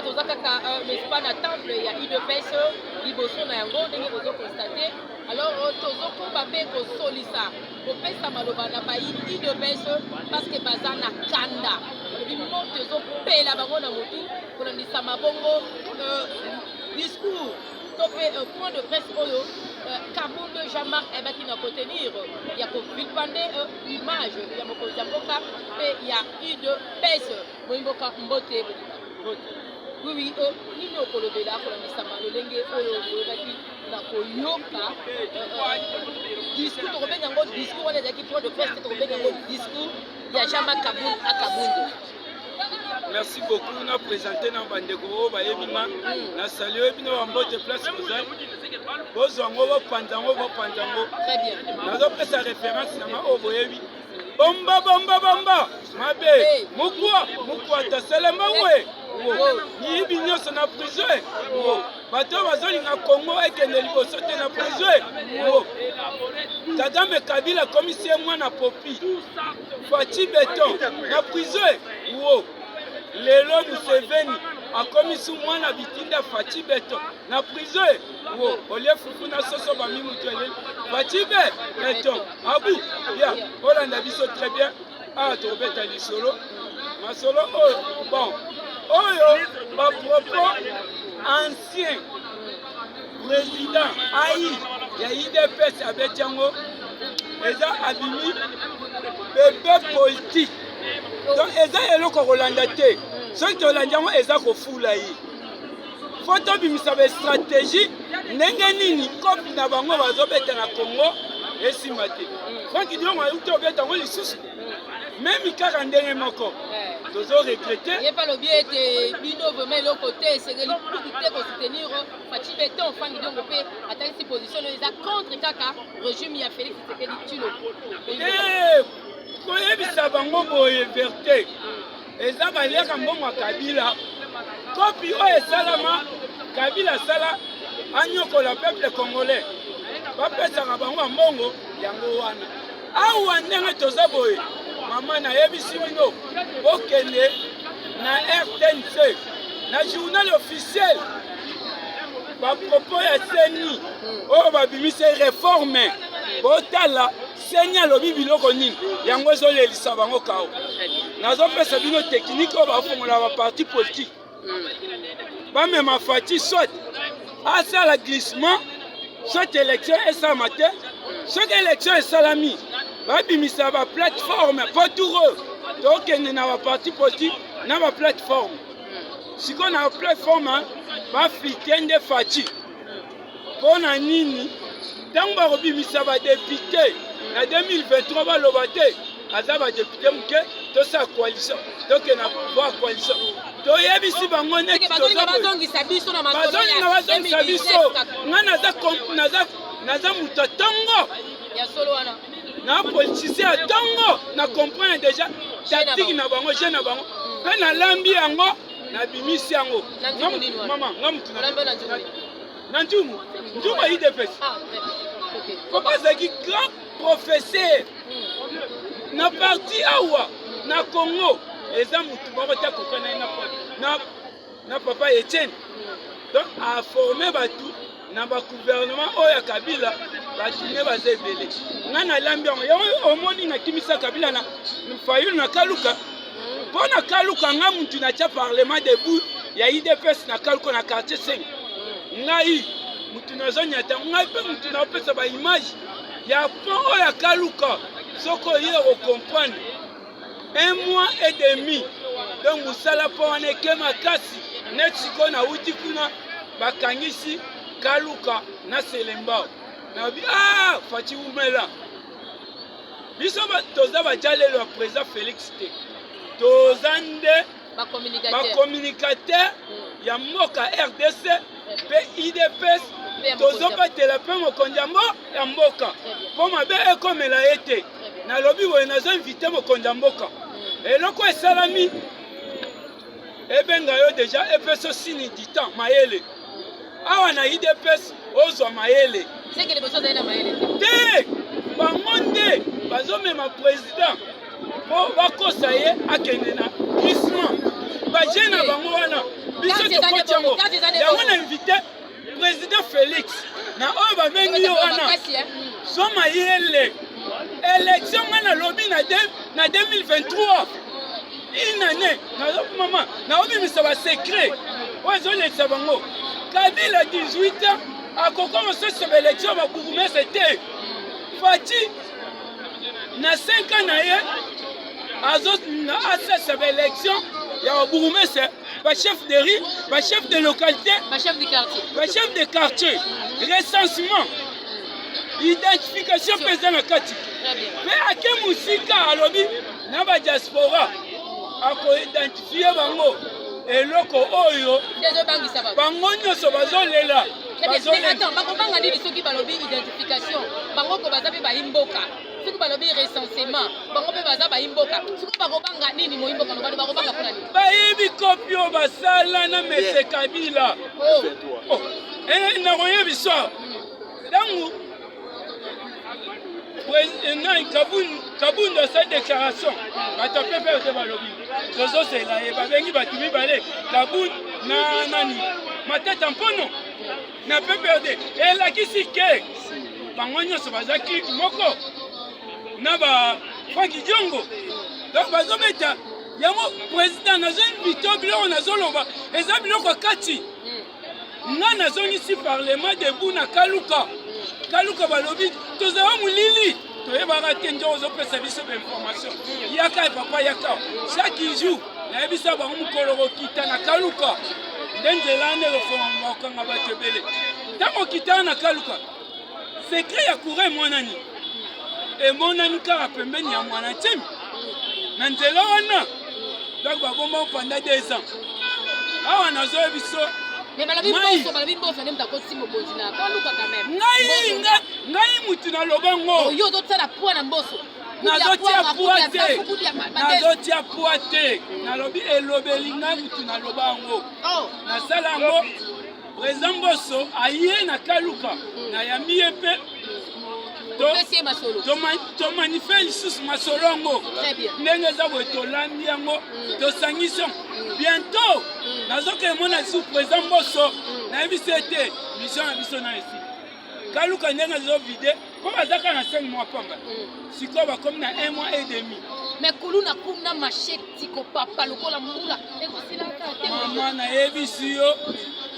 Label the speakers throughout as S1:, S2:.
S1: awa toza kaka n'est-ce pas na temple ya UDPS liboso na yango ndenge bozokonstate. Alors tozokoba mpe kosolisa kopesa maloba na ba UDPS parce que baza na kanda bimimo tozopela bango na motu kolandisa mabongo discours to mpe point de presse oyo Kabunde Jean-Marc ebaki na kotenir ya kovilpande image ya mokonzi ya mboka mpe ya UDPS moyimboka mbote. Oui, nini okolobela kolandisa malolenge oyo oyokaki na koyoka discours tokobenga yango discours wana ezalaki point de presse tokobenga yango discours ya Jean-Marc Kabunde.
S2: Merci beaucoup. On a présenté dans Bandego, Bayemima, la salué, puis nous avons de place pour ça. Bozango, Pandango, Pandango.
S1: Très bien.
S2: Nous avons pris sa référence dans Oboyebi. Bomba, bomba, bomba. Mabe, Mukwa, ta selema ouais. Ni binyo son a prison. Bato bazoli na Congo et Keneli Bosote na prison. Kagame Kabila commissaire moi na Popi. Fati Beton na prison. Lelo Museveni a commis sous moi na bitinda Fati Beton na prison. Olie fufu na soso ba mi mutwele. Fati Beton. Abu, bien. Olanda biso très bien. Ah, to beta li solo. Ma solo bon. Oyo ba propos ancien président Aïe ya IDPS abetiango eza abimi bébé politique. Donc eza eloko kolanda te. Soki tolanda yango eza kofula ye. Faut tobimisa ba stratégie ndenge nini kopi na bango bazobeta na Congo esima te. Franck Diongo ayuti obeta ngo lisusu. Même kaka ndenge moko. Toujours regretter.
S1: Il n'y a pas le biais de Bino vraiment le côté, c'est que les plus pour soutenir Fati Beton, Franck Diongo peut attaquer ses positions. Ils ont contre Kaka, régime il a Félix Tshisekedi Tshilo.
S2: Koyebisa bango boye vérité. Eza baliaka mbongo ya Kabila. Kopi oyo esalama Kabila sala anyokola peuple congolais. Bapesaka bango mbongo yango wana. Awa ndenge toza boye. Maman na yebisi bino bokende na RTNC na journal officiel ba propos ya CENI oyo babimisi réforme botala CENI alobi biloko nini yango ezolelisa bango kao nazopesa bino technique oyo bafongola ba parti politique bamema Fati soit asala glissement soit élection esalama te soki élection esalami babimisa ba plateforme po tour tokende na ba parti politique na ba plateforme siko na plateforme bafitende Fati mpona nini ntango bakobimisa badepute na 2023 baloba te aza badepute moke tosala coalition tokende na pouvoir coalition toyebisi bango neti
S1: bazongisa biso
S2: nga naza moto ntango
S1: ya solo wana
S2: na politicien ya ntango na comprendre déjà tactique na bango je na bango mpe nalambi yango nabimisi yango mama nga mutu na ntumu ntumu ayidepesi papa azalaki grand professeur na parti awa na Congo eza mutu moko te akoprendre na papa Etienne donc aforme batu na ba gouvernement oya Kabila batine baza ebele nga nalambi yango omoni nakimisa Kabila na Fayulu na Kaluka mpo na Kaluka nga mutu natia parlement debout ya IDPS na Kaluka na quartier 5 ngai mutu nazonyata ngai mpe mutu naopesa baimage ya pont oya Kaluka soko oye okomprendre 1 mois et demi donc mosala mpo wana eke makasi neti sikoyo nauti kuna bakangisi Kaluka na Selembao na bi Fati umela biso toza bajalelo ya président Félix te toza nde bakommunikateur ya mboka RDC mpe IDPS tozobatela mpe mokonzi ya mboka mpo mabe ekomela ye te nalobi boye nazoinvite mokonzi ya mboka eloko esalami ebenga yo deja epeso sini du temps mayele awa na IDPS ozwa mayele te bango nde bazomema président mpo bakosa ye akende na glissement baje na bango wana biso yango na invité président Félix na oyo babengi yo wana soma yele élection ngana lobi na 2023 une année maman na obimisa ba secret oyo ezolekisa bango Kabila 18 ans akokoma sosoma élection babourgmestre te Fati na 5 ans na ye asosoma élection ya babourgmestre chef de riz, chef de localité, chef de quartier, recensement, identification pesant la kati. Mais à quel musique à lobby na ba diaspora a identifier bango et loko oyo bango nyoso bazolela.
S1: Attends, bakobanga nini soki balobi identification bango ko bazabe ba imboka soki balobi recensement bango pe baza ba imboka soki bakobanga nini mo imboka no bakobanga pona nini
S2: bayibi kopio basala na mese Kabila na koyebi so dangu Kabunda sa déclaration bato pe de balobi tozosela ye babengi bato mibale Kabunda na nani matata mpono na PPRD elakisi ke bango nyonso baza clique moko na ba Franki Diongo donc bazobeta yango président nazo invité biloko nazoloba eza biloko kati nga nazongisi parlement debout na Kaluka balobi tozala molili toyebaka te nde ozopesa biso bainformation yaka papa yaka chaque jour nayebisa bango mokolo kokita na Kaluka nde nzela ane lokanga bato ebele ntango okitana na Kaluka sekret ya courant emonani emonani kaka pembeni ya mwana ntemi na nzela wana donc babomba pendant 2 ans awa nazoyebi so ngai mutu naloba ngo nazotia pwa te nalobi elobeli ngai mutu naloba yango nasala yango président Mboso aye na Kaluka nayambi ye mpe tomanifeste lisusu masolo yango ndenge eza boye tolambi yango tosangisi bientôt nazokende mona lisusu président Mboso nayebisi ete mission na biso na esi Kaluka ndenge ezovide mpo bazaka na 5 mois pamba sikoyo bakomi na 1 mois et demi
S1: mais kuluna kuna macheti ko papa lokola mbula ekosilaka te
S2: mama nayebisi yo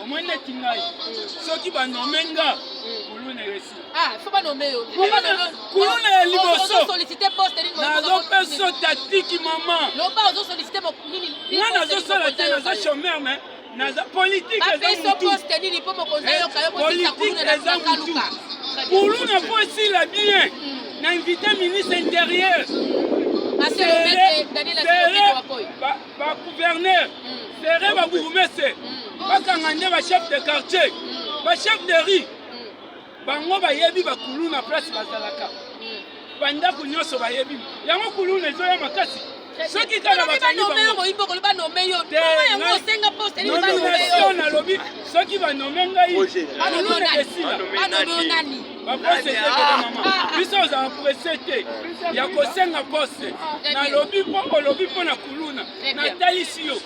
S2: omoi neti ngai soki banome nga kuluna esi
S1: faut banome yo
S2: kuluna ya liboso
S1: nazopeso
S2: tatiki mama
S1: loba ozosolicite nini
S2: nga nazosala te naza chômeur mais naza politique eza mutu kuluna po esila bien na invité ministre intérieur bagouverneur sere babourgmestre bakanga nde bachef de quartier bachef de riz bango bayebi bakuluna place bazalaka bandako nyonso bayebi yango kuluna ezoya makasi soki kaka nomination nalobi soki banome ngai kuluna esila bapose ezekele mama biso ozala presse te ya kosenga pose nalobi mpo olobi mpo na kuluna natalisi yo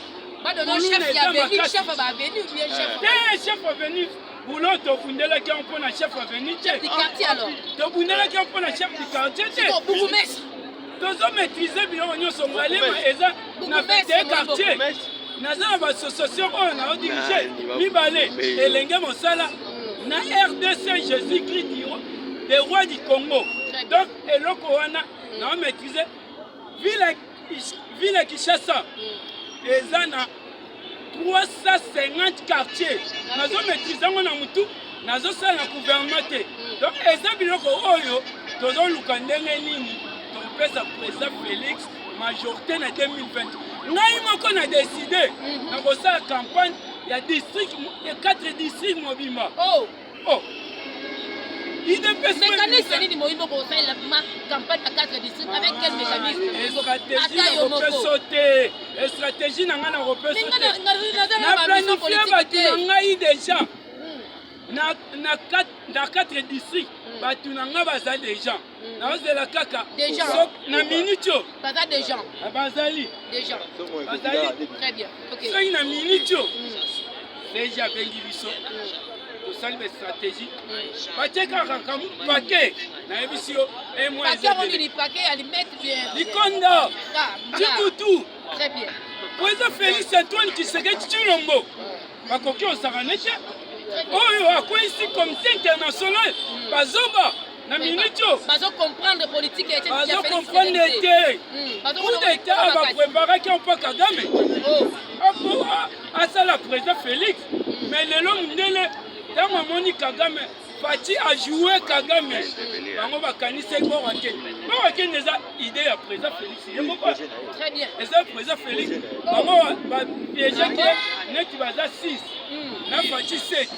S2: kuluna eza makasi te chef avenu boulot tobundelaki yango mpo na chef avenu te tobundelaki yango mpo na chef du quartier te tozomaîtrise biloko nyonso ngalema eza na fete quartier naza na bassociation oyo naodirige mibale elenge mosala na RDC Jésus-Christ des rois du Congo donc eloko wana naomaîtrise ville Kinshasa eza na 350 quartiers nazomaîtrise yango na mutu nazosala na gouvernement te donc eza biloko oyo tozoluka ndenge nini topesa président Félix majorité na 2020 ngai moko na décidé na kosala campagne ya district ya 4 districts mobimba
S1: mécanisme nini moyibo kosala ma campagne à 4 districts avec quel mécanisme
S2: stratégie na nga na repeso na planifie bato na ngai déjà na 4 districts bato na nga baza déjà naozela kaka na minute oyo bazali
S1: très bien
S2: soki na minute oyo déjà abengi biso tosali bastratégie batekaka pake nayebi si yo likonda tikutu président Félix Antoine Tshisekedi Tshilombo bakoki osaka nete oyo akwesi comité international bazoba na minute oyo
S1: bazocomprendre politique ete
S2: coup d'état bapreparaki mpo Kagame asala président Félix mais lelo mondele ntango amoni Kagame Fachi a joué Kagame bango bakanisi bokakende eza idée ya président Félix
S1: très bien
S2: eza président Félix bango bapiégeki neti baza 6 na Fachi 7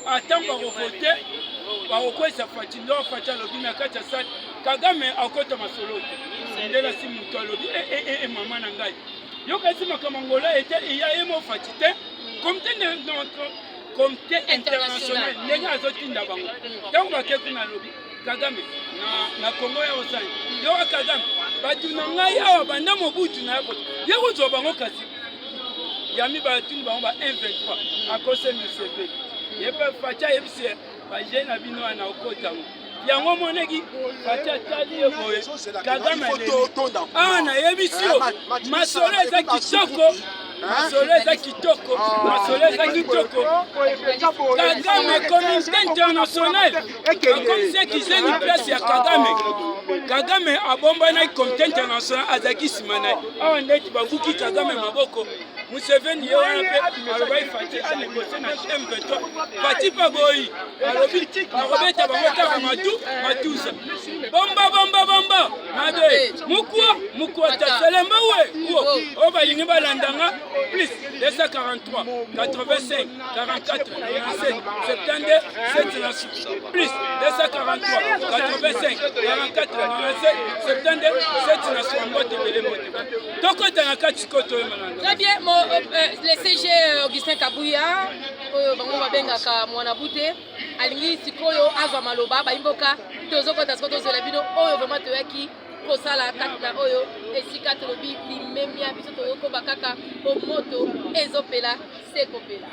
S2: atango bakovote bakokwesa Fachi ndo Fachi alobi na kati ya sale Kagame akota masolo ndela si moto alobi mama na ngai yokasi makambo ngola ete iya ye mo Fachi te comité international ndenge azotinda bango ntango bakeki na lobi Kagame na Kongo ya osali yoka Kagame batu na ngai awa banda mobutu na yako ye kozwa bango kasi yami batuni bango ba 1-23 akose Museveni yepe Fachi ayebisi baje na bino wana okotango yango moneki Fachi atali ye boye Kagame awa nayebisi yo masolo eza kitoko masolo eza kitoko Kagame communauté internationale akomisi ekizeni place ya Kagame abombanaki comité international azalaki nsima na ye awa ndeti babuki Kagame maboko Museveni ye wana mpe alobai Fachi anegocie na M23 Fachi mpa boyi alobeta bango kaka matusa bomba mabe mukua taselemba we oyo balingi balandanga plus 243 85 44 97 72 7 plus 243 85 44 97 72 7 na swambote bele mote tokota na kati koto malanda.
S1: Très bien, le CG Augustin Kabuya bango babengaka mwana bute alingi sikoyo azwa maloba bayimboka tozokota siko tozela bino oyo vraiment toyaki kosala kati na oyo esika tolobi limemia biso tokokoba kaka omoto ezopela sekopela.